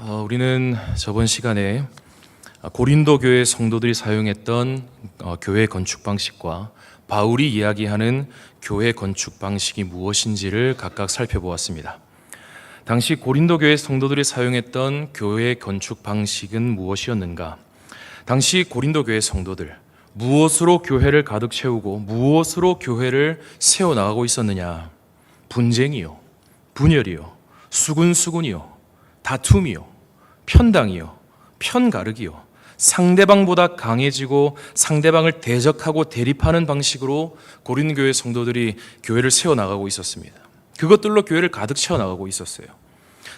우리는 저번 시간에 고린도 교회 성도들이 사용했던 교회 건축 방식과 바울이 이야기하는 교회 건축 방식이 무엇인지를 각각 살펴보았습니다. 당시 고린도 교회 성도들이 사용했던 교회 건축 방식은 무엇이었는가? 당시 고린도 교회 성도들 무엇으로 교회를 가득 채우고 무엇으로 교회를 세워나가고 있었느냐? 분쟁이요, 분열이요, 수군수군이요, 다툼이요, 편당이요, 편가르기요, 상대방보다 강해지고 상대방을 대적하고 대립하는 방식으로 고린도 교회 성도들이 교회를 세워나가고 있었습니다. 그것들로 교회를 가득 채워나가고 있었어요.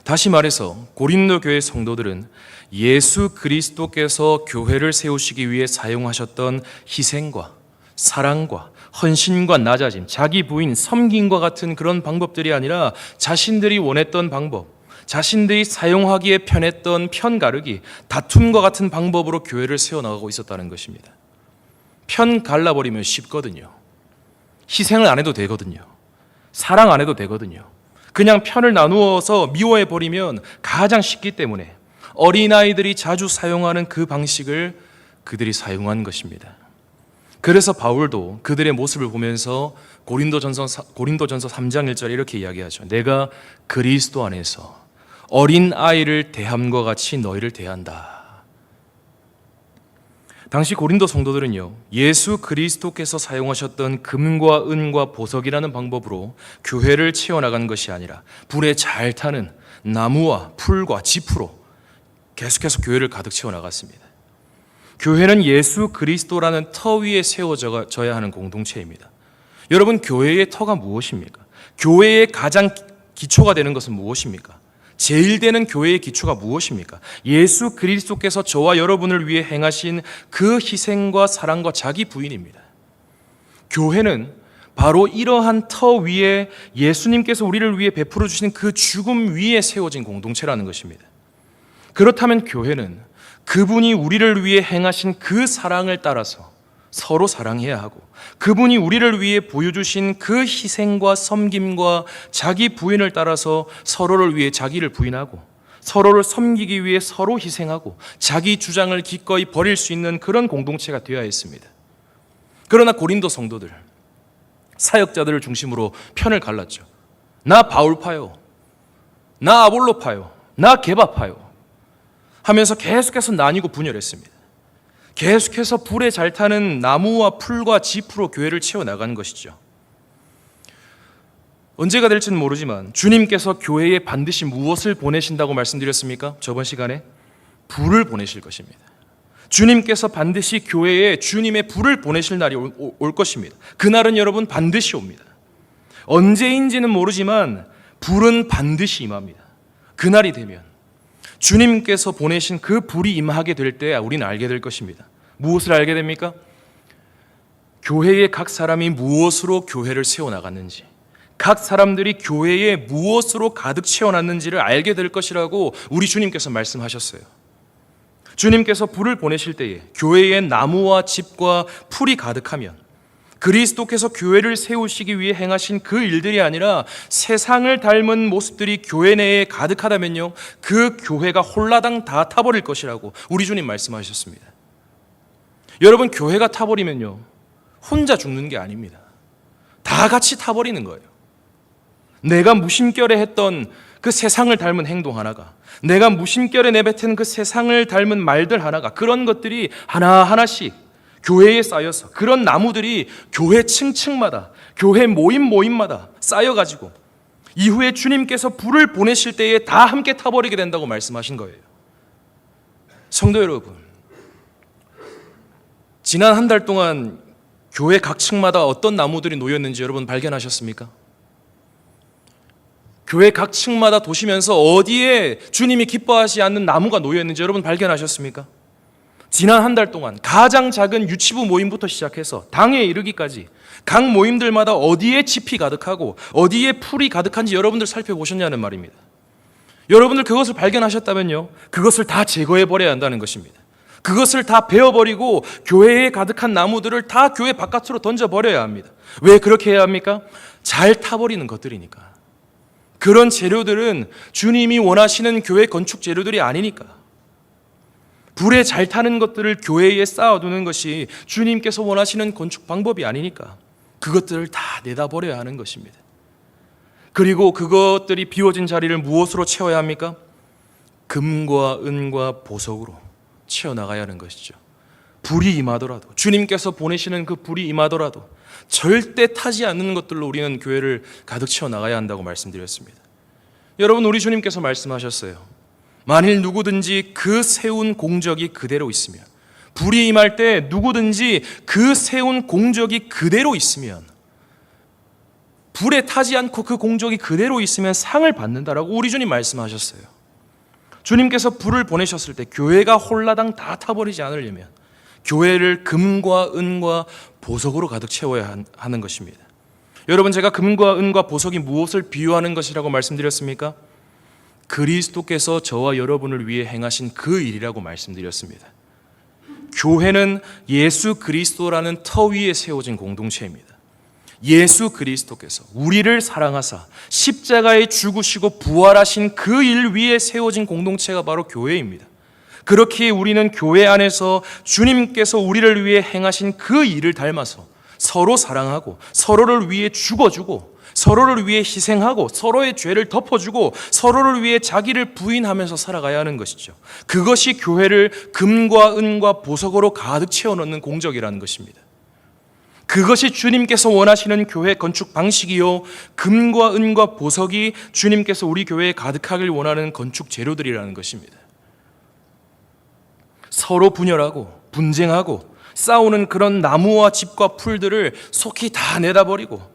다시 말해서 고린도 교회 성도들은 예수 그리스도께서 교회를 세우시기 위해 사용하셨던 희생과 사랑과 헌신과 낮아짐, 자기 부인 섬김과 같은 그런 방법들이 아니라 자신들이 원했던 방법, 자신들이 사용하기에 편했던 편가르기, 다툼과 같은 방법으로 교회를 세워나가고 있었다는 것입니다. 편 갈라버리면 쉽거든요. 희생을 안 해도 되거든요. 사랑 안 해도 되거든요. 그냥 편을 나누어서 미워해버리면 가장 쉽기 때문에 어린아이들이 자주 사용하는 그 방식을 그들이 사용한 것입니다. 그래서 바울도 그들의 모습을 보면서 고린도전서 3장 1절에 이렇게 이야기하죠. 내가 그리스도 안에서 어린 아이를 대함과 같이 너희를 대한다. 당시 고린도 성도들은요, 예수 그리스도께서 사용하셨던 금과 은과 보석이라는 방법으로 교회를 채워나간 것이 아니라 불에 잘 타는 나무와 풀과 지프로 계속해서 교회를 가득 채워나갔습니다. 교회는 예수 그리스도라는 터 위에 세워져야 하는 공동체입니다. 여러분, 교회의 터가 무엇입니까? 교회의 가장 기초가 되는 것은 무엇입니까? 제일 되는 교회의 기초가 무엇입니까? 예수 그리스도께서 저와 여러분을 위해 행하신 그 희생과 사랑과 자기 부인입니다. 교회는 바로 이러한 터 위에 예수님께서 우리를 위해 베풀어 주신 그 죽음 위에 세워진 공동체라는 것입니다. 그렇다면 교회는 그분이 우리를 위해 행하신 그 사랑을 따라서 서로 사랑해야 하고, 그분이 우리를 위해 보여주신 그 희생과 섬김과 자기 부인을 따라서 서로를 위해 자기를 부인하고, 서로를 섬기기 위해 서로 희생하고, 자기 주장을 기꺼이 버릴 수 있는 그런 공동체가 되어야 했습니다. 그러나 고린도 성도들, 사역자들을 중심으로 편을 갈랐죠. 나 바울파요, 나 아볼로파요, 나 게바파요 하면서 계속해서 나뉘고 분열했습니다. 계속해서 불에 잘 타는 나무와 풀과 지프로 교회를 채워나가는 것이죠. 언제가 될지는 모르지만 주님께서 교회에 반드시 무엇을 보내신다고 말씀드렸습니까? 저번 시간에 불을 보내실 것입니다. 주님께서 반드시 교회에 주님의 불을 보내실 날이 올 것입니다. 그날은 여러분 반드시 옵니다. 언제인지는 모르지만 불은 반드시 임합니다. 그날이 되면 주님께서 보내신 그 불이 임하게 될 때 우리는 알게 될 것입니다. 무엇을 알게 됩니까? 교회의 각 사람이 무엇으로 교회를 세워나갔는지, 각 사람들이 교회에 무엇으로 가득 채워놨는지를 알게 될 것이라고 우리 주님께서 말씀하셨어요. 주님께서 불을 보내실 때에 교회에 나무와 집과 풀이 가득하면 그리스도께서 교회를 세우시기 위해 행하신 그 일들이 아니라 세상을 닮은 모습들이 교회 내에 가득하다면요, 그 교회가 홀라당 다 타버릴 것이라고 우리 주님 말씀하셨습니다. 여러분, 교회가 타버리면요, 혼자 죽는 게 아닙니다. 다 같이 타버리는 거예요. 내가 무심결에 했던 그 세상을 닮은 행동 하나가, 내가 무심결에 내뱉은 그 세상을 닮은 말들 하나가, 그런 것들이 하나하나씩 교회에 쌓여서 그런 나무들이 교회 층층마다, 교회 모임마다 쌓여가지고 이후에 주님께서 불을 보내실 때에 다 함께 타버리게 된다고 말씀하신 거예요. 성도 여러분, 지난 한 달 동안 교회 각 층마다 어떤 나무들이 놓였는지 여러분 발견하셨습니까? 교회 각 층마다 도시면서 어디에 주님이 기뻐하지 않는 나무가 놓였는지 여러분 발견하셨습니까? 지난 한 달 동안 가장 작은 유치부 모임부터 시작해서 당에 이르기까지 각 모임들마다 어디에 짚이 가득하고 어디에 풀이 가득한지 여러분들 살펴보셨냐는 말입니다. 여러분들 그것을 발견하셨다면요, 그것을 다 제거해버려야 한다는 것입니다. 그것을 다 베어버리고 교회에 가득한 나무들을 다 교회 바깥으로 던져버려야 합니다. 왜 그렇게 해야 합니까? 잘 타버리는 것들이니까. 그런 재료들은 주님이 원하시는 교회 건축 재료들이 아니니까. 불에 잘 타는 것들을 교회에 쌓아두는 것이 주님께서 원하시는 건축 방법이 아니니까 그것들을 다 내다버려야 하는 것입니다. 그리고 그것들이 비워진 자리를 무엇으로 채워야 합니까? 금과 은과 보석으로 채워나가야 하는 것이죠. 불이 임하더라도, 주님께서 보내시는 그 불이 임하더라도 절대 타지 않는 것들로 우리는 교회를 가득 채워나가야 한다고 말씀드렸습니다. 여러분, 우리 주님께서 말씀하셨어요. 만일 누구든지 그 세운 공적이 그대로 있으면, 불이 임할 때 누구든지 그 세운 공적이 그대로 있으면, 불에 타지 않고 그 공적이 그대로 있으면 상을 받는다라고 우리 주님 말씀하셨어요. 주님께서 불을 보내셨을 때 교회가 홀라당 다 타버리지 않으려면 교회를 금과 은과 보석으로 가득 채워야 하는 것입니다. 여러분, 제가 금과 은과 보석이 무엇을 비유하는 것이라고 말씀드렸습니까? 그리스도께서 저와 여러분을 위해 행하신 그 일이라고 말씀드렸습니다. 교회는 예수 그리스도라는 터 위에 세워진 공동체입니다. 예수 그리스도께서 우리를 사랑하사 십자가에 죽으시고 부활하신 그 일 위에 세워진 공동체가 바로 교회입니다. 그렇기에 우리는 교회 안에서 주님께서 우리를 위해 행하신 그 일을 닮아서 서로 사랑하고 서로를 위해 죽어주고 서로를 위해 희생하고 서로의 죄를 덮어주고 서로를 위해 자기를 부인하면서 살아가야 하는 것이죠. 그것이 교회를 금과 은과 보석으로 가득 채워넣는 공적이라는 것입니다. 그것이 주님께서 원하시는 교회 건축 방식이요, 금과 은과 보석이 주님께서 우리 교회에 가득하길 원하는 건축 재료들이라는 것입니다. 서로 분열하고 분쟁하고 싸우는 그런 나무와 집과 풀들을 속히 다 내다버리고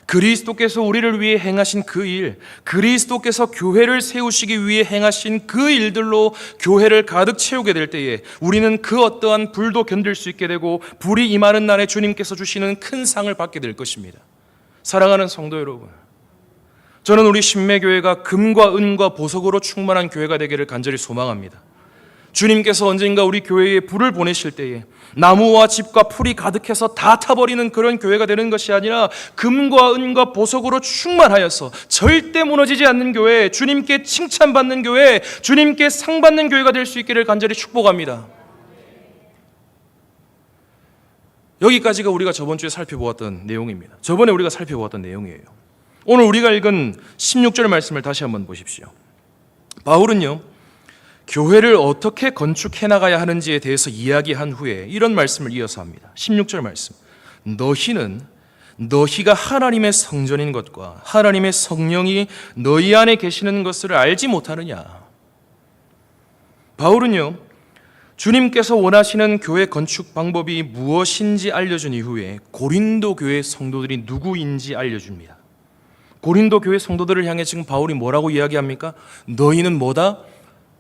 그리스도께서 우리를 위해 행하신 그 일, 그리스도께서 교회를 세우시기 위해 행하신 그 일들로 교회를 가득 채우게 될 때에 우리는 그 어떠한 불도 견딜 수 있게 되고 불이 임하는 날에 주님께서 주시는 큰 상을 받게 될 것입니다. 사랑하는 성도 여러분, 저는 우리 신매교회가 금과 은과 보석으로 충만한 교회가 되기를 간절히 소망합니다. 주님께서 언젠가 우리 교회에 불을 보내실 때에 나무와 집과 풀이 가득해서 다 타버리는 그런 교회가 되는 것이 아니라 금과 은과 보석으로 충만하여서 절대 무너지지 않는 교회, 주님께 칭찬받는 교회, 주님께 상받는 교회가 될 수 있기를 간절히 축복합니다. 여기까지가 우리가 저번 주에 살펴보았던 내용입니다. 저번에 우리가 살펴보았던 내용이에요. 오늘 우리가 읽은 16절 말씀을 다시 한번 보십시오. 바울은요, 교회를 어떻게 건축해 나가야 하는지에 대해서 이야기한 후에 이런 말씀을 이어서 합니다. 16절 말씀. 너희가 하나님의 성전인 것과 하나님의 성령이 너희 안에 계시는 것을 알지 못하느냐. 바울은요, 주님께서 원하시는 교회 건축 방법이 무엇인지 알려준 이후에 고린도 교회 성도들이 누구인지 알려줍니다. 고린도 교회 성도들을 향해 지금 바울이 뭐라고 이야기합니까? 너희는 뭐다?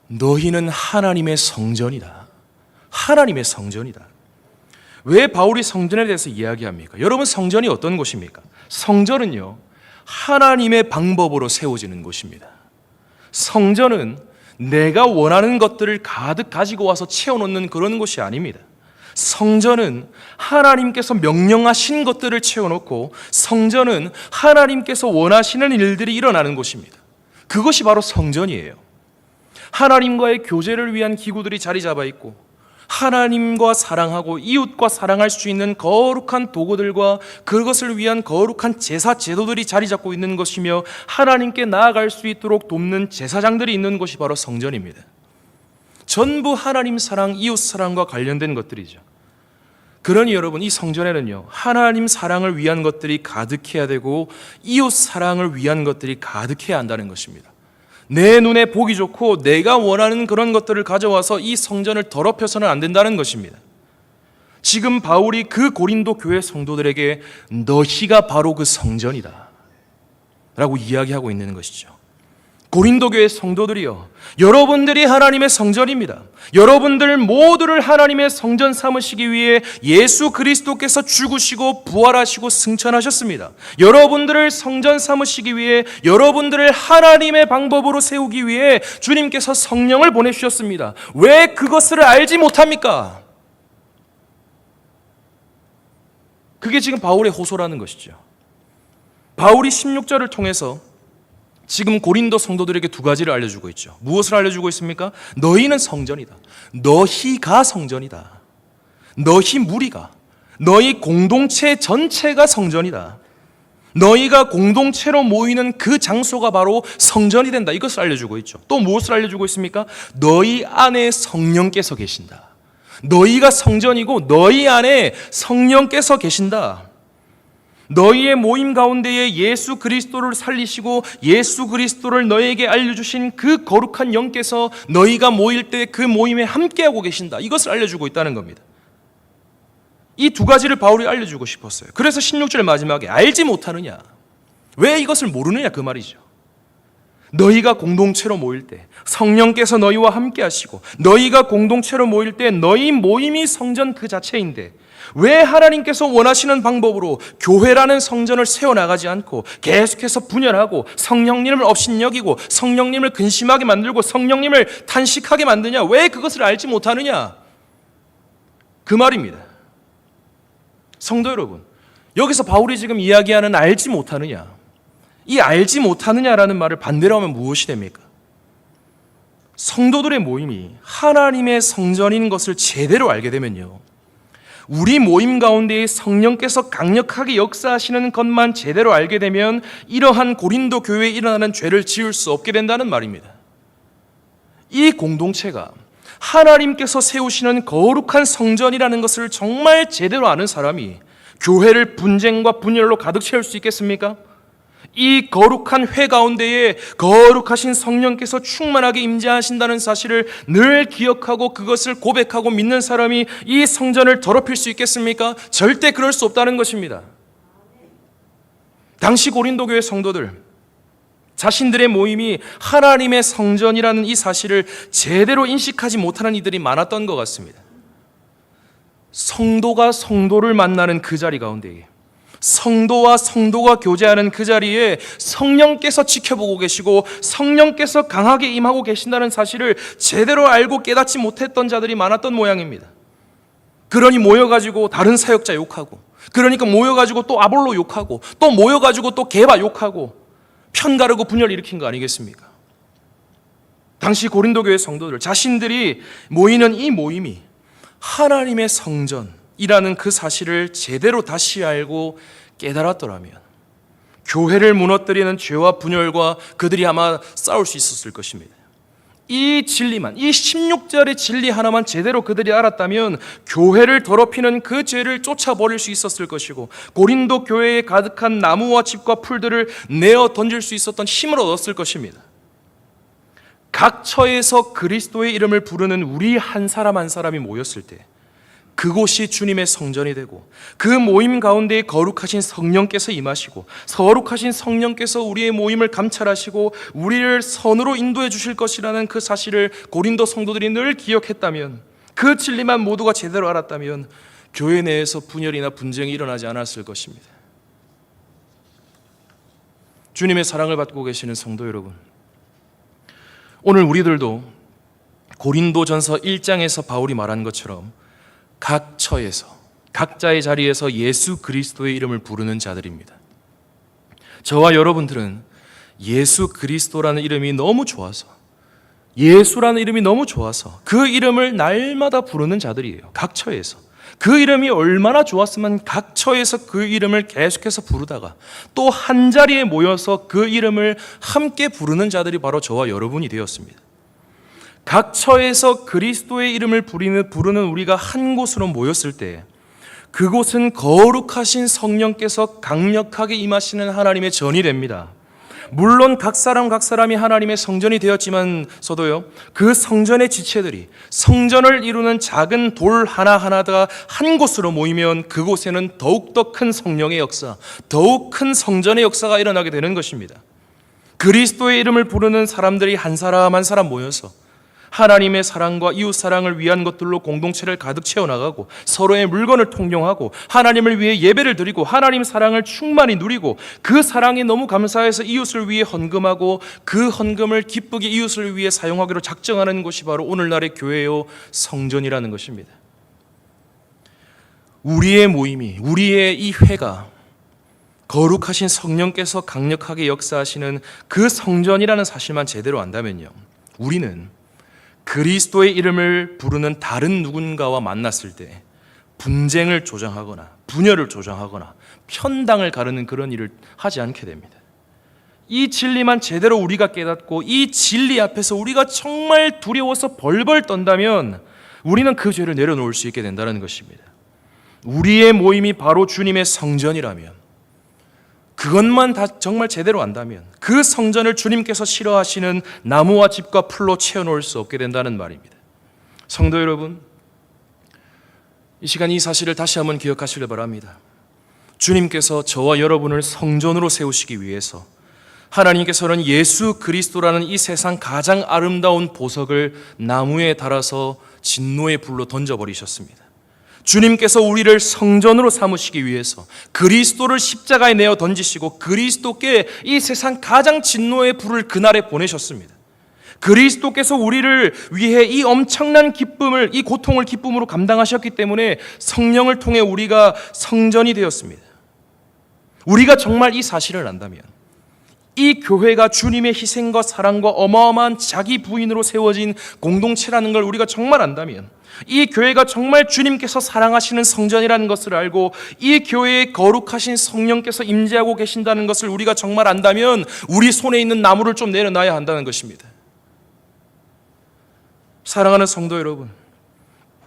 너희는 하나님의 성전이다. 하나님의 성전이다. 왜 바울이 성전에 대해서 이야기합니까? 여러분, 성전이 어떤 곳입니까? 성전은요, 하나님의 방법으로 세워지는 곳입니다. 성전은 내가 원하는 것들을 가득 가지고 와서 채워놓는 그런 곳이 아닙니다. 성전은 하나님께서 명령하신 것들을 채워놓고 성전은 하나님께서 원하시는 일들이 일어나는 곳입니다. 그것이 바로 성전이에요. 하나님과의 교제를 위한 기구들이 자리 잡아 있고 하나님과 사랑하고 이웃과 사랑할 수 있는 거룩한 도구들과 그것을 위한 거룩한 제사 제도들이 자리 잡고 있는 것이며 하나님께 나아갈 수 있도록 돕는 제사장들이 있는 곳이 바로 성전입니다. 전부 하나님 사랑, 이웃 사랑과 관련된 것들이죠. 그러니 여러분, 이 성전에는요, 하나님 사랑을 위한 것들이 가득해야 되고 이웃 사랑을 위한 것들이 가득해야 한다는 것입니다. 내 눈에 보기 좋고 내가 원하는 그런 것들을 가져와서 이 성전을 더럽혀서는 안 된다는 것입니다. 지금 바울이 그 고린도 교회 성도들에게 너희가 바로 그 성전이다 라고 이야기하고 있는 것이죠. 고린도 교회 성도들이요, 여러분들이 하나님의 성전입니다. 여러분들 모두를 하나님의 성전 삼으시기 위해 예수 그리스도께서 죽으시고 부활하시고 승천하셨습니다. 여러분들을 성전 삼으시기 위해, 여러분들을 하나님의 방법으로 세우기 위해 주님께서 성령을 보내주셨습니다. 왜 그것을 알지 못합니까? 그게 지금 바울의 호소라는 것이죠. 바울이 16절을 통해서 지금 고린도 성도들에게 두 가지를 알려주고 있죠. 무엇을 알려주고 있습니까? 너희는 성전이다. 너희가 성전이다. 너희 무리가, 너희 공동체 전체가 성전이다. 너희가 공동체로 모이는 그 장소가 바로 성전이 된다. 이것을 알려주고 있죠. 또 무엇을 알려주고 있습니까? 너희 안에 성령께서 계신다. 너희가 성전이고 너희 안에 성령께서 계신다. 너희의 모임 가운데에 예수 그리스도를 살리시고 예수 그리스도를 너희에게 알려주신 그 거룩한 영께서 너희가 모일 때 그 모임에 함께하고 계신다. 이것을 알려주고 있다는 겁니다. 이 두 가지를 바울이 알려주고 싶었어요. 그래서 16절 마지막에 알지 못하느냐, 왜 이것을 모르느냐 그 말이죠. 너희가 공동체로 모일 때 성령께서 너희와 함께 하시고 너희가 공동체로 모일 때 너희 모임이 성전 그 자체인데 왜 하나님께서 원하시는 방법으로 교회라는 성전을 세워나가지 않고 계속해서 분열하고 성령님을 업신여기고 성령님을 근심하게 만들고 성령님을 탄식하게 만드냐? 왜 그것을 알지 못하느냐? 그 말입니다. 성도 여러분, 여기서 바울이 지금 이야기하는 알지 못하느냐, 이 알지 못하느냐라는 말을 반대로 하면 무엇이 됩니까? 성도들의 모임이 하나님의 성전인 것을 제대로 알게 되면요, 우리 모임 가운데에 성령께서 강력하게 역사하시는 것만 제대로 알게 되면 이러한 고린도 교회에 일어나는 죄를 지을 수 없게 된다는 말입니다. 이 공동체가 하나님께서 세우시는 거룩한 성전이라는 것을 정말 제대로 아는 사람이 교회를 분쟁과 분열로 가득 채울 수 있겠습니까? 이 거룩한 회 가운데에 거룩하신 성령께서 충만하게 임재하신다는 사실을 늘 기억하고 그것을 고백하고 믿는 사람이 이 성전을 더럽힐 수 있겠습니까? 절대 그럴 수 없다는 것입니다. 당시 고린도 교회 성도들, 자신들의 모임이 하나님의 성전이라는 이 사실을 제대로 인식하지 못하는 이들이 많았던 것 같습니다. 성도가 성도를 만나는 그 자리 가운데에, 성도와 성도가 교제하는 그 자리에 성령께서 지켜보고 계시고 성령께서 강하게 임하고 계신다는 사실을 제대로 알고 깨닫지 못했던 자들이 많았던 모양입니다. 그러니 모여가지고 다른 사역자 욕하고, 그러니까 모여가지고 또 아볼로 욕하고, 또 모여가지고 또 게바 욕하고, 편가르고 분열 일으킨 거 아니겠습니까? 당시 고린도 교회 성도들 자신들이 모이는 이 모임이 하나님의 성전이라는 그 사실을 제대로 다시 알고 깨달았더라면 교회를 무너뜨리는 죄와 분열과 그들이 아마 싸울 수 있었을 것입니다. 이 진리만, 이 16절의 진리 하나만 제대로 그들이 알았다면 교회를 더럽히는 그 죄를 쫓아버릴 수 있었을 것이고 고린도 교회에 가득한 나무와 짚과 풀들을 내어 던질 수 있었던 힘을 얻었을 것입니다. 각 처에서 그리스도의 이름을 부르는 우리 한 사람 한 사람이 모였을 때 그곳이 주님의 성전이 되고 그 모임 가운데에 거룩하신 성령께서 임하시고 거룩하신 성령께서 우리의 모임을 감찰하시고 우리를 선으로 인도해 주실 것이라는 그 사실을 고린도 성도들이 늘 기억했다면, 그 진리만 모두가 제대로 알았다면 교회 내에서 분열이나 분쟁이 일어나지 않았을 것입니다. 주님의 사랑을 받고 계시는 성도 여러분, 오늘 우리들도 고린도전서 1장에서 바울이 말한 것처럼 각 처에서 각자의 자리에서 예수 그리스도의 이름을 부르는 자들입니다. 저와 여러분들은 예수 그리스도라는 이름이 너무 좋아서, 예수라는 이름이 너무 좋아서 그 이름을 날마다 부르는 자들이에요. 각 처에서. 그 이름이 얼마나 좋았으면 각 처에서 그 이름을 계속해서 부르다가 또 한 자리에 모여서 그 이름을 함께 부르는 자들이 바로 저와 여러분이 되었습니다. 각 처에서 그리스도의 이름을 부르는 우리가 한 곳으로 모였을 때 그곳은 거룩하신 성령께서 강력하게 임하시는 하나님의 전이 됩니다. 물론 각 사람이 하나님의 성전이 되었지만서도요, 그 성전의 지체들이 성전을 이루는 작은 돌 하나하나가 한 곳으로 모이면 그곳에는 더욱더 큰 성령의 역사, 더욱 큰 성전의 역사가 일어나게 되는 것입니다. 그리스도의 이름을 부르는 사람들이 한 사람 한 사람 모여서 하나님의 사랑과 이웃 사랑을 위한 것들로 공동체를 가득 채워나가고 서로의 물건을 통용하고 하나님을 위해 예배를 드리고 하나님 사랑을 충만히 누리고 그 사랑이 너무 감사해서 이웃을 위해 헌금하고 그 헌금을 기쁘게 이웃을 위해 사용하기로 작정하는 것이 바로 오늘날의 교회요 성전이라는 것입니다. 우리의 모임이, 우리의 이 회가 거룩하신 성령께서 강력하게 역사하시는 그 성전이라는 사실만 제대로 안다면요, 우리는 그리스도의 이름을 부르는 다른 누군가와 만났을 때 분쟁을 조장하거나 분열을 조장하거나 편당을 가르는 그런 일을 하지 않게 됩니다. 이 진리만 제대로 우리가 깨닫고 이 진리 앞에서 우리가 정말 두려워서 벌벌 떤다면 우리는 그 죄를 내려놓을 수 있게 된다는 것입니다. 우리의 모임이 바로 주님의 성전이라면, 그것만 다 정말 제대로 안다면 그 성전을 주님께서 싫어하시는 나무와 집과 풀로 채워놓을 수 없게 된다는 말입니다. 성도 여러분, 이 시간 이 사실을 다시 한번 기억하시길 바랍니다. 주님께서 저와 여러분을 성전으로 세우시기 위해서 하나님께서는 예수 그리스도라는 이 세상 가장 아름다운 보석을 나무에 달아서 진노의 불로 던져버리셨습니다. 주님께서 우리를 성전으로 삼으시기 위해서 그리스도를 십자가에 내어 던지시고 그리스도께 이 세상 가장 진노의 불을 그날에 보내셨습니다. 그리스도께서 우리를 위해 이 엄청난 기쁨을, 이 고통을 기쁨으로 감당하셨기 때문에 성령을 통해 우리가 성전이 되었습니다. 우리가 정말 이 사실을 안다면, 이 교회가 주님의 희생과 사랑과 어마어마한 자기 부인으로 세워진 공동체라는 걸 우리가 정말 안다면, 이 교회가 정말 주님께서 사랑하시는 성전이라는 것을 알고 이 교회에 거룩하신 성령께서 임재하고 계신다는 것을 우리가 정말 안다면 우리 손에 있는 나무를 좀 내려놔야 한다는 것입니다. 사랑하는 성도 여러분,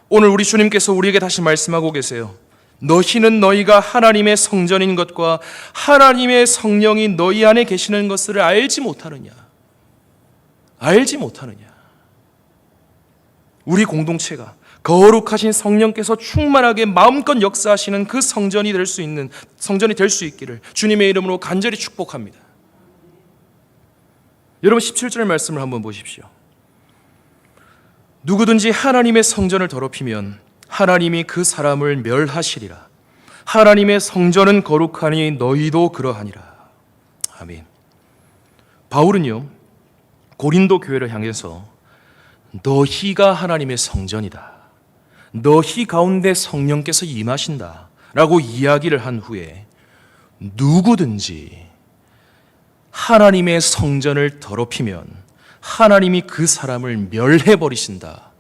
오늘 우리 주님께서 우리에게 다시 말씀하고 계세요. 너희는 너희가 하나님의 성전인 것과 하나님의 성령이 너희 안에 계시는 것을 알지 못하느냐? 알지 못하느냐? 우리 공동체가 거룩하신 성령께서 충만하게 마음껏 역사하시는 그 성전이 될 수 있는, 성전이 될 수 있기를 주님의 이름으로 간절히 축복합니다. 여러분 17절 말씀을 한번 보십시오. 누구든지 하나님의 성전을 더럽히면 하나님이 그 사람을 멸하시리라. 하나님의 성전은 거룩하니 너희도 그러하니라. 아멘. 바울은요, 고린도 교회를 향해서 너희가 하나님의 성전이다, 너희 가운데 성령께서 임하신다 라고 이야기를 한 후에 누구든지 하나님의 성전을 더럽히면 하나님이 그 사람을 멸해버리신다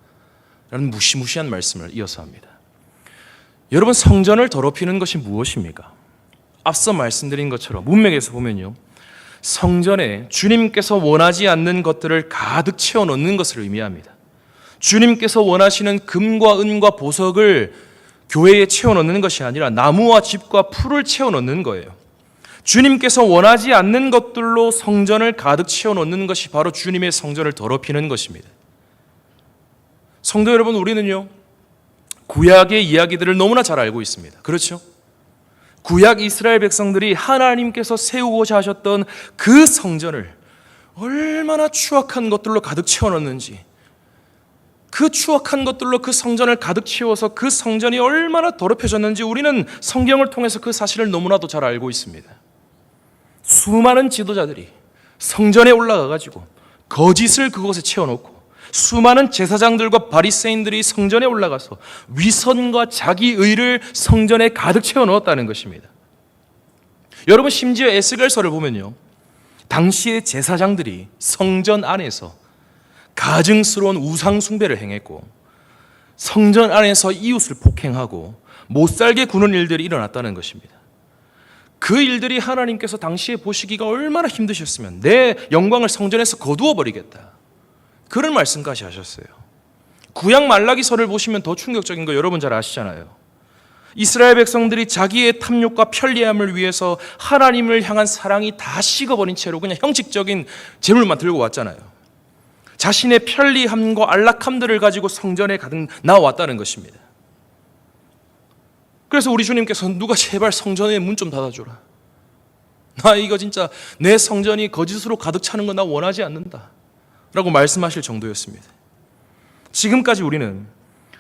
라는 무시무시한 말씀을 이어서 합니다. 여러분, 성전을 더럽히는 것이 무엇입니까? 앞서 말씀드린 것처럼 문맥에서 보면요, 성전에 주님께서 원하지 않는 것들을 가득 채워 넣는 것을 의미합니다. 주님께서 원하시는 금과 은과 보석을 교회에 채워 넣는 것이 아니라 나무와 집과 풀을 채워 넣는 거예요. 주님께서 원하지 않는 것들로 성전을 가득 채워 넣는 것이 바로 주님의 성전을 더럽히는 것입니다. 성도 여러분, 우리는요, 구약의 이야기들을 너무나 잘 알고 있습니다. 그렇죠? 구약 이스라엘 백성들이 하나님께서 세우고자 하셨던 그 성전을 얼마나 추악한 것들로 가득 채워 넣는지, 그 추악한 것들로 그 성전을 가득 채워서 그 성전이 얼마나 더럽혀졌는지 우리는 성경을 통해서 그 사실을 너무나도 잘 알고 있습니다. 수많은 지도자들이 성전에 올라가가지고 거짓을 그곳에 채워놓고 수많은 제사장들과 바리새인들이 성전에 올라가서 위선과 자기 의를 성전에 가득 채워 넣었다는 것입니다. 여러분, 심지어 에스겔서를 보면요, 당시의 제사장들이 성전 안에서 가증스러운 우상 숭배를 행했고 성전 안에서 이웃을 폭행하고 못살게 구는 일들이 일어났다는 것입니다. 그 일들이 하나님께서 당시에 보시기가 얼마나 힘드셨으면 내 영광을 성전에서 거두어 버리겠다, 그런 말씀까지 하셨어요. 구약 말라기서를 보시면 더 충격적인 거 여러분 잘 아시잖아요. 이스라엘 백성들이 자기의 탐욕과 편리함을 위해서 하나님을 향한 사랑이 다 식어버린 채로 그냥 형식적인 재물만 들고 왔잖아요. 자신의 편리함과 안락함들을 가지고 성전에 가득 나왔다는 것입니다. 그래서 우리 주님께서 누가 제발 성전의 문 좀 닫아줘라, 나 이거 진짜 내 성전이 거짓으로 가득 차는 거 나 원하지 않는다 라고 말씀하실 정도였습니다. 지금까지 우리는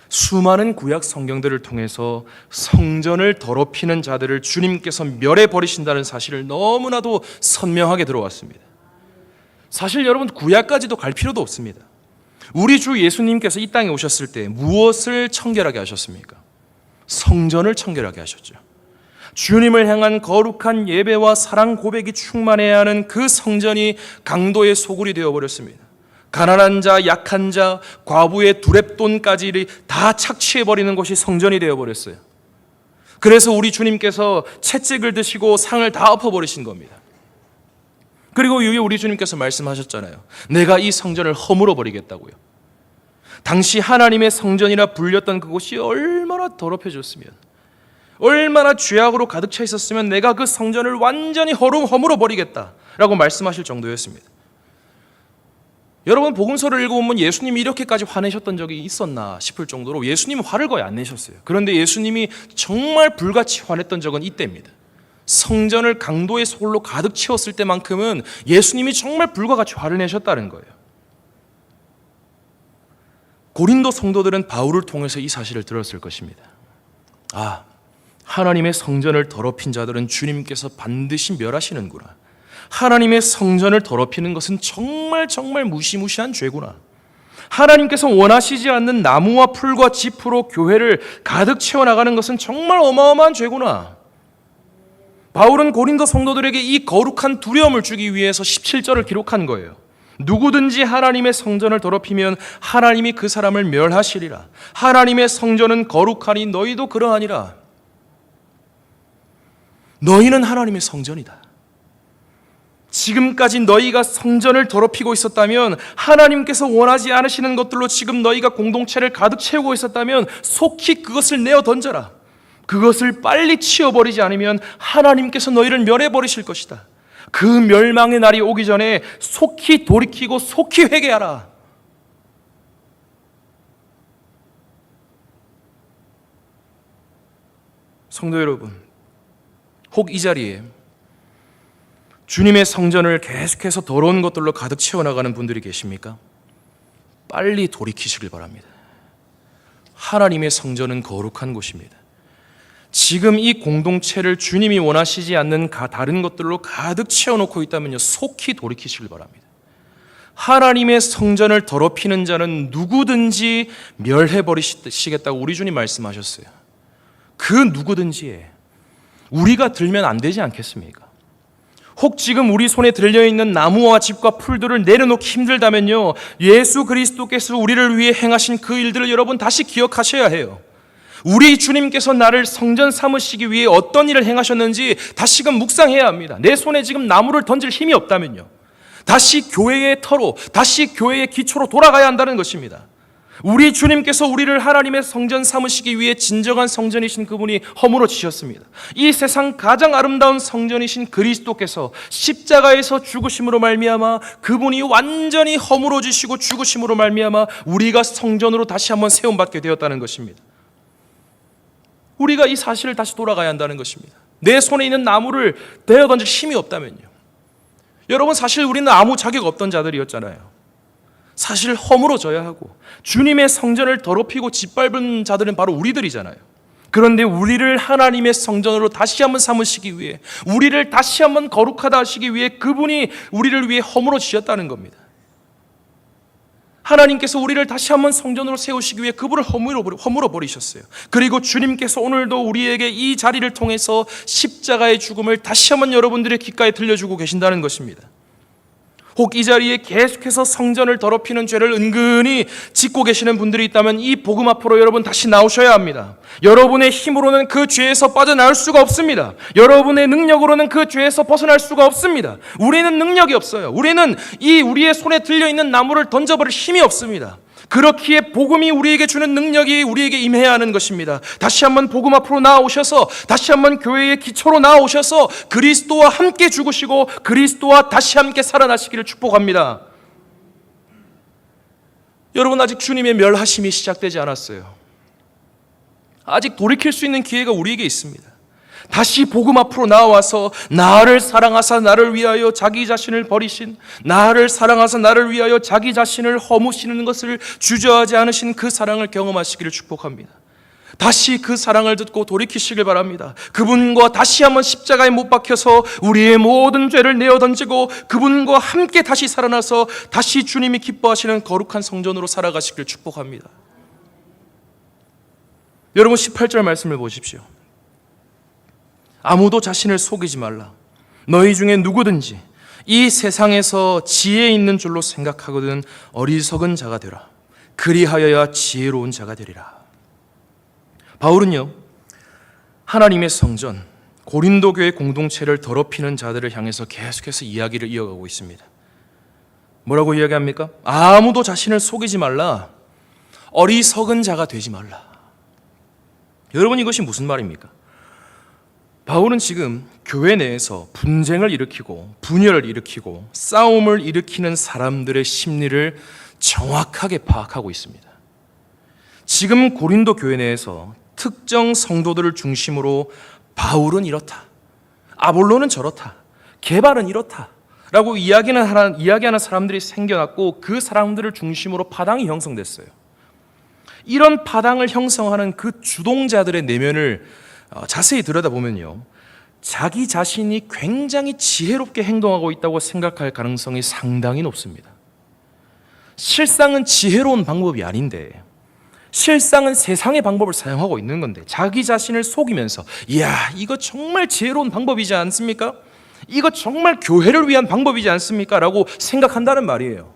수많은 구약 성경들을 통해서 성전을 더럽히는 자들을 주님께서 멸해버리신다는 사실을 너무나도 선명하게 들어왔습니다. 사실 여러분, 구약까지도 갈 필요도 없습니다. 우리 주 예수님께서 이 땅에 오셨을 때 무엇을 청결하게 하셨습니까? 성전을 청결하게 하셨죠. 주님을 향한 거룩한 예배와 사랑 고백이 충만해야 하는 그 성전이 강도의 소굴이 되어버렸습니다. 가난한 자, 약한 자, 과부의 두렙돈까지 다 착취해버리는 것이 성전이 되어버렸어요. 그래서 우리 주님께서 채찍을 드시고 상을 다 엎어버리신 겁니다. 그리고 이후에 우리 주님께서 말씀하셨잖아요. 내가 이 성전을 허물어 버리겠다고요. 당시 하나님의 성전이라 불렸던 그곳이 얼마나 더럽혀졌으면, 얼마나 죄악으로 가득 차 있었으면 내가 그 성전을 완전히 허물어 버리겠다라고 말씀하실 정도였습니다. 여러분, 복음서를 읽어보면 예수님이 이렇게까지 화내셨던 적이 있었나 싶을 정도로 예수님은 화를 거의 안 내셨어요. 그런데 예수님이 정말 불같이 화냈던 적은 이때입니다. 성전을 강도의 소굴로 가득 채웠을 때만큼은 예수님이 정말 불과 같이 화를 내셨다는 거예요. 고린도 성도들은 바울을 통해서 이 사실을 들었을 것입니다. 아, 하나님의 성전을 더럽힌 자들은 주님께서 반드시 멸하시는구나. 하나님의 성전을 더럽히는 것은 정말 무시무시한 죄구나. 하나님께서 원하시지 않는 나무와 풀과 짚으로 교회를 가득 채워나가는 것은 정말 어마어마한 죄구나. 바울은 고린도 성도들에게 이 거룩한 두려움을 주기 위해서 17절을 기록한 거예요. 누구든지 하나님의 성전을 더럽히면 하나님이 그 사람을 멸하시리라. 하나님의 성전은 거룩하니 너희도 그러하니라. 너희는 하나님의 성전이다. 지금까지 너희가 성전을 더럽히고 있었다면, 하나님께서 원하지 않으시는 것들로 지금 너희가 공동체를 가득 채우고 있었다면 속히 그것을 내어 던져라. 그것을 빨리 치워버리지 않으면 하나님께서 너희를 멸해버리실 것이다. 그 멸망의 날이 오기 전에 속히 돌이키고 속히 회개하라. 성도 여러분, 혹 이 자리에 주님의 성전을 계속해서 더러운 것들로 가득 채워나가는 분들이 계십니까? 빨리 돌이키시길 바랍니다. 하나님의 성전은 거룩한 곳입니다. 지금 이 공동체를 주님이 원하시지 않는 다른 것들로 가득 채워놓고 있다면요, 속히 돌이키시길 바랍니다. 하나님의 성전을 더럽히는 자는 누구든지 멸해버리시겠다고 우리 주님 말씀하셨어요. 그 누구든지에 우리가 들면 안 되지 않겠습니까? 혹 지금 우리 손에 들려있는 나무와 집과 풀들을 내려놓기 힘들다면요, 예수 그리스도께서 우리를 위해 행하신 그 일들을 여러분 다시 기억하셔야 해요. 우리 주님께서 나를 성전 삼으시기 위해 어떤 일을 행하셨는지 다시금 묵상해야 합니다. 내 손에 지금 나무를 던질 힘이 없다면요, 다시 교회의 터로, 다시 교회의 기초로 돌아가야 한다는 것입니다. 우리 주님께서 우리를 하나님의 성전 삼으시기 위해 진정한 성전이신 그분이 허물어지셨습니다. 이 세상 가장 아름다운 성전이신 그리스도께서 십자가에서 죽으심으로 말미암아 그분이 완전히 허물어지시고 죽으심으로 말미암아 우리가 성전으로 다시 한번 세움받게 되었다는 것입니다. 우리가 이 사실을 다시 돌아가야 한다는 것입니다. 내 손에 있는 나무를 대어 던질 힘이 없다면요, 여러분, 사실 우리는 아무 자격 없던 자들이었잖아요. 사실 허물어져야 하고 주님의 성전을 더럽히고 짓밟은 자들은 바로 우리들이잖아요. 그런데 우리를 하나님의 성전으로 다시 한번 삼으시기 위해, 우리를 다시 한번 거룩하다 하시기 위해 그분이 우리를 위해 허물어지셨다는 겁니다. 하나님께서 우리를 다시 한번 성전으로 세우시기 위해 그분을 허물어버리셨어요. 그리고 주님께서 오늘도 우리에게 이 자리를 통해서 십자가의 죽음을 다시 한번 여러분들의 귓가에 들려주고 계신다는 것입니다. 혹 이 자리에 계속해서 성전을 더럽히는 죄를 은근히 짓고 계시는 분들이 있다면 이 복음 앞으로 여러분 다시 나오셔야 합니다. 여러분의 힘으로는 그 죄에서 빠져나올 수가 없습니다. 여러분의 능력으로는 그 죄에서 벗어날 수가 없습니다. 우리는 능력이 없어요. 우리는 우리의 손에 들려있는 나무를 던져버릴 힘이 없습니다. 그렇기에 복음이 우리에게 주는 능력이 우리에게 임해야 하는 것입니다. 다시 한번 복음 앞으로 나아오셔서, 다시 한번 교회의 기초로 나아오셔서 그리스도와 함께 죽으시고 그리스도와 다시 함께 살아나시기를 축복합니다. 여러분, 아직 주님의 멸하심이 시작되지 않았어요. 아직 돌이킬 수 있는 기회가 우리에게 있습니다. 다시 복음 앞으로 나와서 나를 사랑하사 나를 위하여 자기 자신을 버리신, 나를 사랑하사 나를 위하여 자기 자신을 허무시는 것을 주저하지 않으신 그 사랑을 경험하시기를 축복합니다. 다시 그 사랑을 듣고 돌이키시길 바랍니다. 그분과 다시 한번 십자가에 못 박혀서 우리의 모든 죄를 내어 던지고 그분과 함께 다시 살아나서 다시 주님이 기뻐하시는 거룩한 성전으로 살아가시기를 축복합니다. 여러분, 18절 말씀을 보십시오. 아무도 자신을 속이지 말라. 너희 중에 누구든지 이 세상에서 지혜 있는 줄로 생각하거든 어리석은 자가 되라. 그리하여야 지혜로운 자가 되리라. 바울은요, 하나님의 성전 고린도 교회 공동체를 더럽히는 자들을 향해서 계속해서 이야기를 이어가고 있습니다. 뭐라고 이야기합니까? 아무도 자신을 속이지 말라. 어리석은 자가 되지 말라. 여러분, 이것이 무슨 말입니까? 바울은 지금 교회 내에서 분쟁을 일으키고 분열을 일으키고 싸움을 일으키는 사람들의 심리를 정확하게 파악하고 있습니다. 지금 고린도 교회 내에서 특정 성도들을 중심으로 바울은 이렇다, 아볼로는 저렇다, 게바는 이렇다 라고 이야기하는 사람들이 생겨났고 그 사람들을 중심으로 파당이 형성됐어요. 이런 파당을 형성하는 그 주동자들의 내면을 자세히 들여다보면요, 자기 자신이 굉장히 지혜롭게 행동하고 있다고 생각할 가능성이 상당히 높습니다. 실상은 지혜로운 방법이 아닌데, 실상은 세상의 방법을 사용하고 있는 건데 자기 자신을 속이면서 이야, 이거 정말 지혜로운 방법이지 않습니까? 이거 정말 교회를 위한 방법이지 않습니까? 라고 생각한다는 말이에요.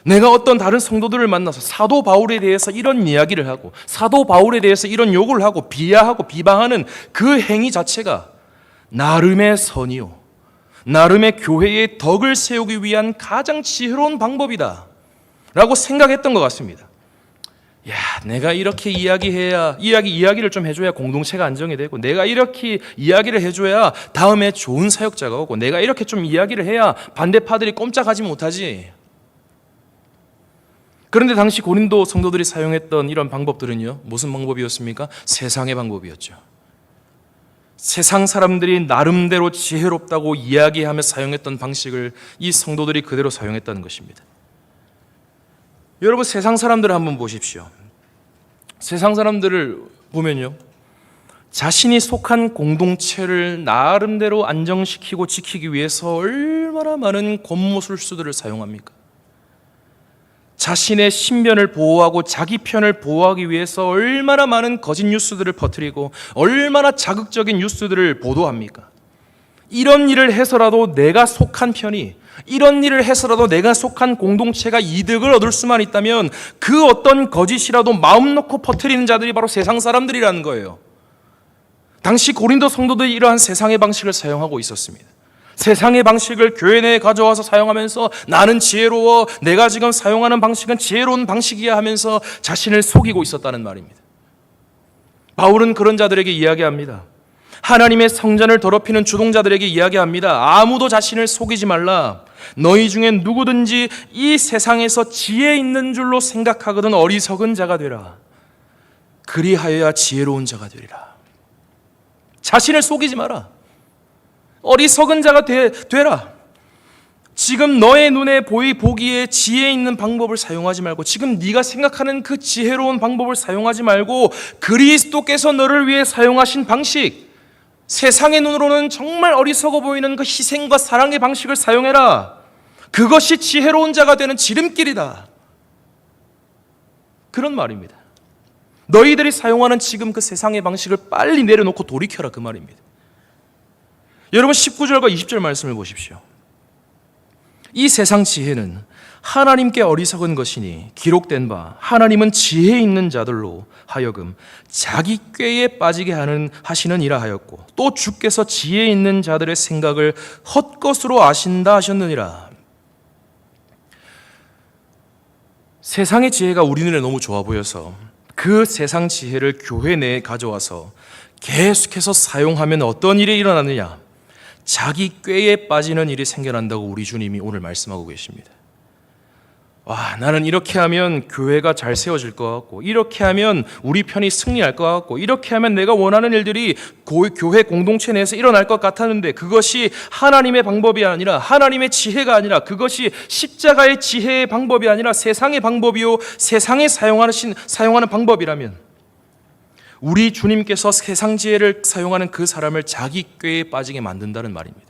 내가 어떤 다른 성도들을 만나서 사도 바울에 대해서 이런 이야기를 하고 사도 바울에 대해서 이런 욕을 하고 비하하고 비방하는 그 행위 자체가 나름의 선이요, 나름의 교회의 덕을 세우기 위한 가장 지혜로운 방법이다 라고 생각했던 것 같습니다. 야, 내가 이렇게 이야기해야 이야기를 좀 해줘야 공동체가 안정이 되고, 내가 이렇게 이야기를 해줘야 다음에 좋은 사역자가 오고, 내가 이렇게 좀 이야기를 해야 반대파들이 꼼짝하지 못하지. 그런데 당시 고린도 성도들이 사용했던 이런 방법들은요, 무슨 방법이었습니까? 세상의 방법이었죠. 세상 사람들이 나름대로 지혜롭다고 이야기하며 사용했던 방식을 이 성도들이 그대로 사용했다는 것입니다. 여러분, 세상 사람들을 한번 보십시오. 세상 사람들을 보면요, 자신이 속한 공동체를 나름대로 안정시키고 지키기 위해서 얼마나 많은 권모술수들을 사용합니까? 자신의 신변을 보호하고 자기 편을 보호하기 위해서 얼마나 많은 거짓 뉴스들을 퍼뜨리고 얼마나 자극적인 뉴스들을 보도합니까? 이런 일을 해서라도 내가 속한 편이, 이런 일을 해서라도 내가 속한 공동체가 이득을 얻을 수만 있다면 그 어떤 거짓이라도 마음 놓고 퍼뜨리는 자들이 바로 세상 사람들이라는 거예요. 당시 고린도 성도들이 이러한 세상의 방식을 사용하고 있었습니다. 세상의 방식을 교회 내에 가져와서 사용하면서 나는 지혜로워, 내가 지금 사용하는 방식은 지혜로운 방식이야 하면서 자신을 속이고 있었다는 말입니다. 바울은 그런 자들에게 이야기합니다. 하나님의 성전을 더럽히는 주동자들에게 이야기합니다. 아무도 자신을 속이지 말라. 너희 중에 누구든지 이 세상에서 지혜 있는 줄로 생각하거든 어리석은 자가 되라. 그리하여야 지혜로운 자가 되리라. 자신을 속이지 마라. 어리석은 자가 되라. 지금 너의 눈에 보기에 지혜 있는 방법을 사용하지 말고, 지금 네가 생각하는 그 지혜로운 방법을 사용하지 말고 그리스도께서 너를 위해 사용하신 방식, 세상의 눈으로는 정말 어리석어 보이는 그 희생과 사랑의 방식을 사용해라. 그것이 지혜로운 자가 되는 지름길이다. 그런 말입니다. 너희들이 사용하는 지금 그 세상의 방식을 빨리 내려놓고 돌이켜라, 그 말입니다. 여러분, 19절과 20절 말씀을 보십시오. 이 세상 지혜는 하나님께 어리석은 것이니 기록된 바 하나님은 지혜 있는 자들로 하여금 자기 꾀에 빠지게 하시는 이라 하였고, 또 주께서 지혜 있는 자들의 생각을 헛것으로 아신다 하셨느니라. 세상의 지혜가 우리 눈에 너무 좋아 보여서 그 세상 지혜를 교회 내에 가져와서 계속해서 사용하면 어떤 일이 일어나느냐? 자기 꾀에 빠지는 일이 생겨난다고 우리 주님이 오늘 말씀하고 계십니다. 와, 나는 이렇게 하면 교회가 잘 세워질 것 같고, 이렇게 하면 우리 편이 승리할 것 같고, 이렇게 하면 내가 원하는 일들이 교회 공동체 내에서 일어날 것 같았는데, 그것이 하나님의 방법이 아니라, 하나님의 지혜가 아니라, 그것이 십자가의 지혜의 방법이 아니라 세상의 방법이요, 세상에 사용하는 방법이라면, 우리 주님께서 세상 지혜를 사용하는 그 사람을 자기 꾀에 빠지게 만든다는 말입니다.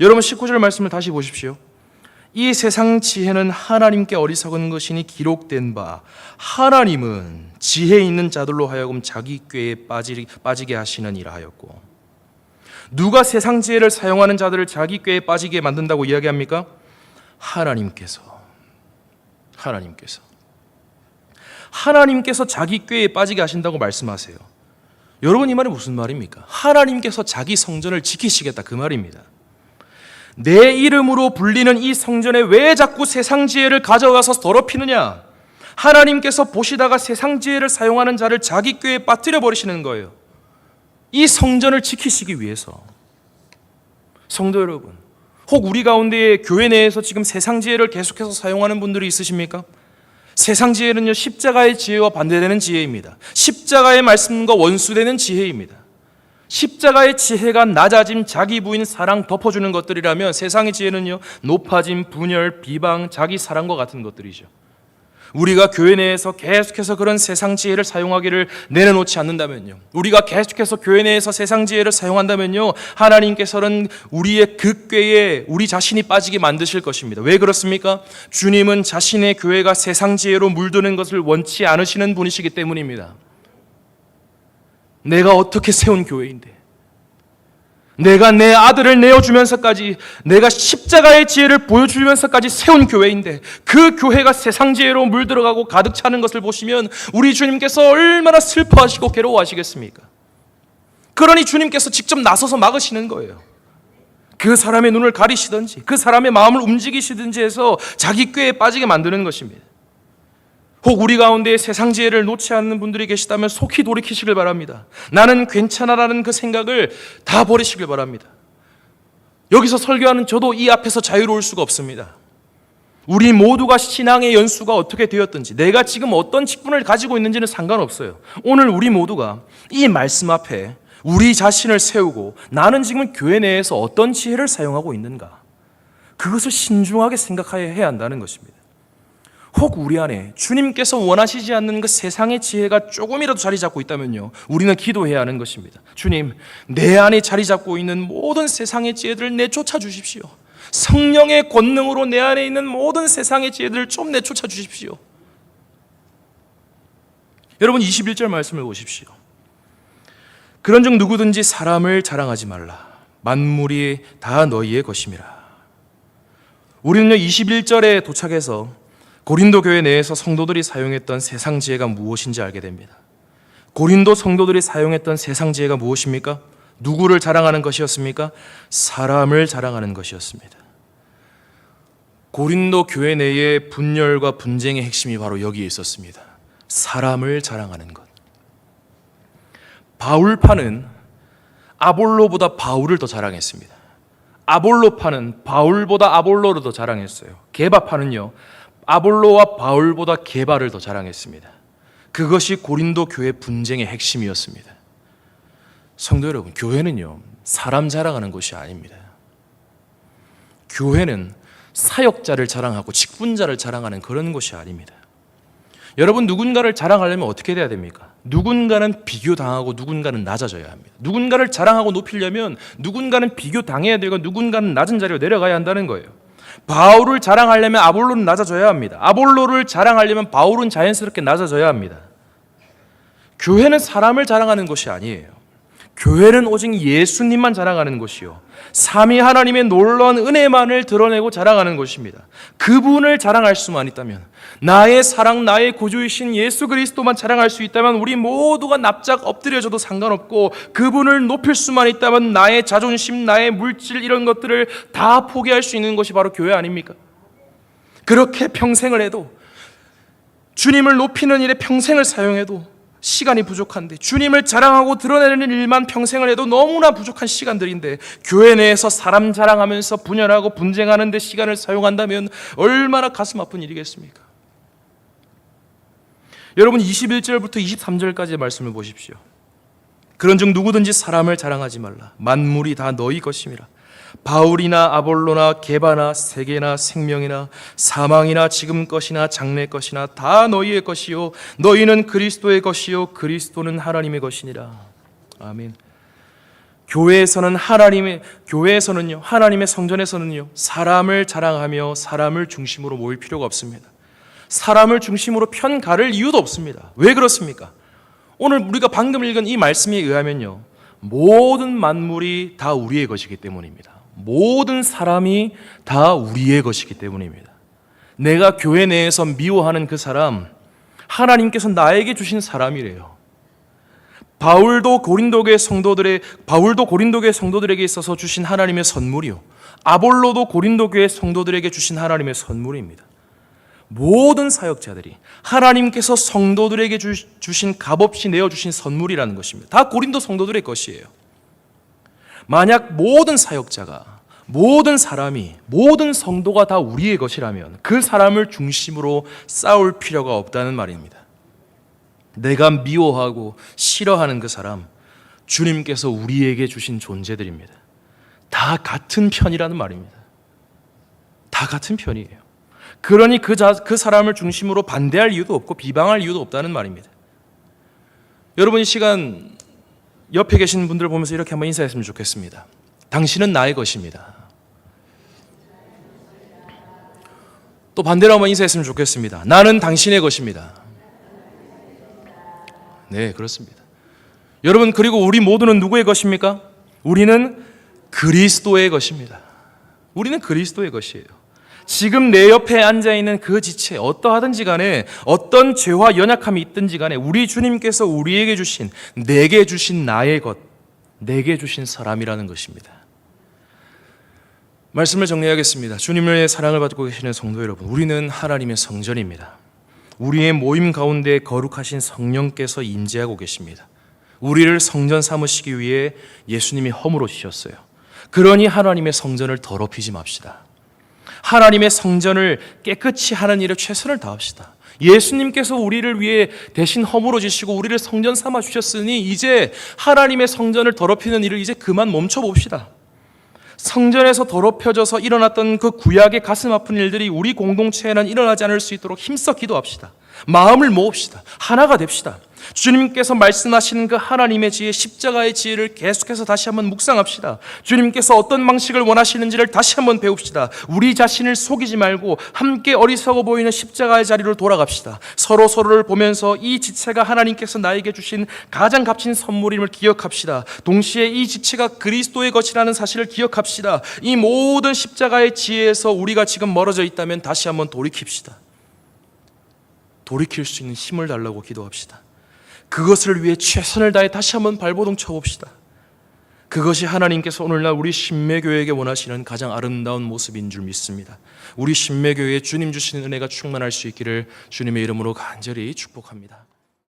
여러분, 19절 말씀을 다시 보십시오. 이 세상 지혜는 하나님께 어리석은 것이니 기록된 바 하나님은 지혜 있는 자들로 하여금 자기 꾀에 빠지게 하시느니라 하였고, 누가 세상 지혜를 사용하는 자들을 자기 꾀에 빠지게 만든다고 이야기합니까? 하나님께서 자기 꾀에 빠지게 하신다고 말씀하세요. 여러분, 이 말이 무슨 말입니까? 하나님께서 자기 성전을 지키시겠다, 그 말입니다. 내 이름으로 불리는 이 성전에 왜 자꾸 세상 지혜를 가져가서 더럽히느냐? 하나님께서 보시다가 세상 지혜를 사용하는 자를 자기 꾀에 빠뜨려 버리시는 거예요. 이 성전을 지키시기 위해서. 성도 여러분, 혹 우리 가운데 교회 내에서 지금 세상 지혜를 계속해서 사용하는 분들이 있으십니까? 세상 지혜는요, 십자가의 지혜와 반대되는 지혜입니다. 십자가의 말씀과 원수되는 지혜입니다. 십자가의 지혜가 낮아짐, 자기 부인 사랑 덮어주는 것들이라면 세상의 지혜는요, 높아짐, 분열, 비방, 자기 사랑과 같은 것들이죠. 우리가 교회 내에서 계속해서 그런 세상 지혜를 사용하기를 내려놓지 않는다면요, 우리가 계속해서 교회 내에서 세상 지혜를 사용한다면요, 하나님께서는 우리의 그 꾀에 우리 자신이 빠지게 만드실 것입니다. 왜 그렇습니까? 주님은 자신의 교회가 세상 지혜로 물드는 것을 원치 않으시는 분이시기 때문입니다. 내가 어떻게 세운 교회인데, 내가 내 아들을 내어주면서까지, 내가 십자가의 지혜를 보여주면서까지 세운 교회인데 그 교회가 세상 지혜로 물들어가고 가득 차는 것을 보시면 우리 주님께서 얼마나 슬퍼하시고 괴로워하시겠습니까? 그러니 주님께서 직접 나서서 막으시는 거예요. 그 사람의 눈을 가리시든지 그 사람의 마음을 움직이시든지 해서 자기 꾀에 빠지게 만드는 것입니다. 혹 우리 가운데 세상 지혜를 놓지 않는 분들이 계시다면 속히 돌이키시길 바랍니다. 나는 괜찮아라는 그 생각을 다 버리시길 바랍니다. 여기서 설교하는 저도 이 앞에서 자유로울 수가 없습니다. 우리 모두가 신앙의 연수가 어떻게 되었든지, 내가 지금 어떤 직분을 가지고 있는지는 상관없어요. 오늘 우리 모두가 이 말씀 앞에 우리 자신을 세우고 나는 지금 교회 내에서 어떤 지혜를 사용하고 있는가, 그것을 신중하게 생각해야 한다는 것입니다. 혹 우리 안에 주님께서 원하시지 않는 그 세상의 지혜가 조금이라도 자리 잡고 있다면요, 우리는 기도해야 하는 것입니다. 주님, 내 안에 자리 잡고 있는 모든 세상의 지혜들을 내쫓아 주십시오. 성령의 권능으로 내 안에 있는 모든 세상의 지혜들을 좀 내쫓아 주십시오. 여러분, 21절 말씀을 보십시오. 그런즉 누구든지 사람을 자랑하지 말라. 만물이 다 너희의 것임이라. 우리는요, 21절에 도착해서 고린도 교회 내에서 성도들이 사용했던 세상 지혜가 무엇인지 알게 됩니다. 고린도 성도들이 사용했던 세상 지혜가 무엇입니까? 누구를 자랑하는 것이었습니까? 사람을 자랑하는 것이었습니다. 고린도 교회 내의 분열과 분쟁의 핵심이 바로 여기에 있었습니다. 사람을 자랑하는 것. 바울파는 아볼로보다 바울을 더 자랑했습니다. 아볼로파는 바울보다 아볼로를 더 자랑했어요. 게바파는요, 아볼로와 바울보다 게바를 더 자랑했습니다. 그것이 고린도 교회 분쟁의 핵심이었습니다. 성도 여러분, 교회는요, 사람 자랑하는 곳이 아닙니다. 교회는 사역자를 자랑하고 직분자를 자랑하는 그런 곳이 아닙니다. 여러분, 누군가를 자랑하려면 어떻게 돼야 됩니까? 누군가는 비교당하고 누군가는 낮아져야 합니다. 누군가를 자랑하고 높이려면 누군가는 비교당해야 되고 누군가는 낮은 자리로 내려가야 한다는 거예요. 바울을 자랑하려면 아볼로는 낮아져야 합니다. 아볼로를 자랑하려면 바울은 자연스럽게 낮아져야 합니다. 교회는 사람을 자랑하는 것이 아니에요. 교회는 오직 예수님만 자랑하는 것이요, 삼위 하나님의 놀라운 은혜만을 드러내고 자랑하는 것입니다. 그분을 자랑할 수만 있다면, 나의 사랑, 나의 구주이신 예수 그리스도만 자랑할 수 있다면 우리 모두가 납작 엎드려져도 상관없고, 그분을 높일 수만 있다면 나의 자존심, 나의 물질, 이런 것들을 다 포기할 수 있는 것이 바로 교회 아닙니까? 그렇게 평생을 해도, 주님을 높이는 일에 평생을 사용해도 시간이 부족한데, 주님을 자랑하고 드러내는 일만 평생을 해도 너무나 부족한 시간들인데, 교회 내에서 사람 자랑하면서 분열하고 분쟁하는 데 시간을 사용한다면 얼마나 가슴 아픈 일이겠습니까? 여러분, 21절부터 23절까지의 말씀을 보십시오. 그런즉 누구든지 사람을 자랑하지 말라. 만물이 다 너희 것임이라. 바울이나 아볼로나 게바나 세계나 생명이나 사망이나 지금 것이나 장래 것이나 다 너희의 것이요, 너희는 그리스도의 것이요, 그리스도는 하나님의 것이니라. 아멘. 교회에서는요, 하나님의 성전에서는요, 사람을 자랑하며 사람을 중심으로 모일 필요가 없습니다. 사람을 중심으로 편 가를 이유도 없습니다. 왜 그렇습니까? 오늘 우리가 방금 읽은 이 말씀에 의하면요, 모든 만물이 다 우리의 것이기 때문입니다. 모든 사람이 다 우리의 것이기 때문입니다. 내가 교회 내에서 미워하는 그 사람, 하나님께서 나에게 주신 사람이래요. 바울도 고린도교의 성도들에게 있어서 주신 하나님의 선물이요, 아볼로도 고린도교의 성도들에게 주신 하나님의 선물입니다. 모든 사역자들이 하나님께서 성도들에게 주신 값없이 내어주신 선물이라는 것입니다. 다 고린도 성도들의 것이에요. 만약 모든 사역자가, 모든 사람이, 모든 성도가 다 우리의 것이라면 그 사람을 중심으로 싸울 필요가 없다는 말입니다. 내가 미워하고 싫어하는 그 사람, 주님께서 우리에게 주신 존재들입니다. 다 같은 편이라는 말입니다. 다 같은 편이에요. 그러니 그 사람을 중심으로 반대할 이유도 없고 비방할 이유도 없다는 말입니다. 여러분, 이 시간 옆에 계신 분들 보면서 이렇게 한번 인사했으면 좋겠습니다. 당신은 나의 것입니다. 또 반대로 한번 인사했으면 좋겠습니다. 나는 당신의 것입니다. 네, 그렇습니다. 여러분, 그리고 우리 모두는 누구의 것입니까? 우리는 그리스도의 것입니다. 우리는 그리스도의 것이에요. 지금 내 옆에 앉아있는 그 지체, 어떠하든지 간에, 어떤 죄와 연약함이 있든지 간에 우리 주님께서 우리에게 주신, 내게 주신 나의 것, 내게 주신 사람이라는 것입니다. 말씀을 정리하겠습니다. 주님의 사랑을 받고 계시는 성도 여러분, 우리는 하나님의 성전입니다. 우리의 모임 가운데 거룩하신 성령께서 임재하고 계십니다. 우리를 성전 삼으시기 위해 예수님이 허물어지셨어요. 그러니 하나님의 성전을 더럽히지 맙시다. 하나님의 성전을 깨끗이 하는 일에 최선을 다합시다. 예수님께서 우리를 위해 대신 허물어지시고 우리를 성전 삼아 주셨으니 이제 하나님의 성전을 더럽히는 일을 이제 그만 멈춰봅시다. 성전에서 더럽혀져서 일어났던 그 구약의 가슴 아픈 일들이 우리 공동체에는 일어나지 않을 수 있도록 힘써 기도합시다. 마음을 모읍시다. 하나가 됩시다. 주님께서 말씀하시는 그 하나님의 지혜, 십자가의 지혜를 계속해서 다시 한번 묵상합시다. 주님께서 어떤 방식을 원하시는지를 다시 한번 배웁시다. 우리 자신을 속이지 말고 함께 어리석어 보이는 십자가의 자리로 돌아갑시다. 서로를 보면서 이 지체가 하나님께서 나에게 주신 가장 값진 선물임을 기억합시다. 동시에 이 지체가 그리스도의 것이라는 사실을 기억합시다. 이 모든 십자가의 지혜에서 우리가 지금 멀어져 있다면 다시 한번 돌이킵시다. 돌이킬 수 있는 힘을 달라고 기도합시다. 그것을 위해 최선을 다해 다시 한번 발버둥 쳐봅시다. 그것이 하나님께서 오늘날 우리 신매교회에게 원하시는 가장 아름다운 모습인 줄 믿습니다. 우리 신매교회에 주님 주시는 은혜가 충만할 수 있기를 주님의 이름으로 간절히 축복합니다.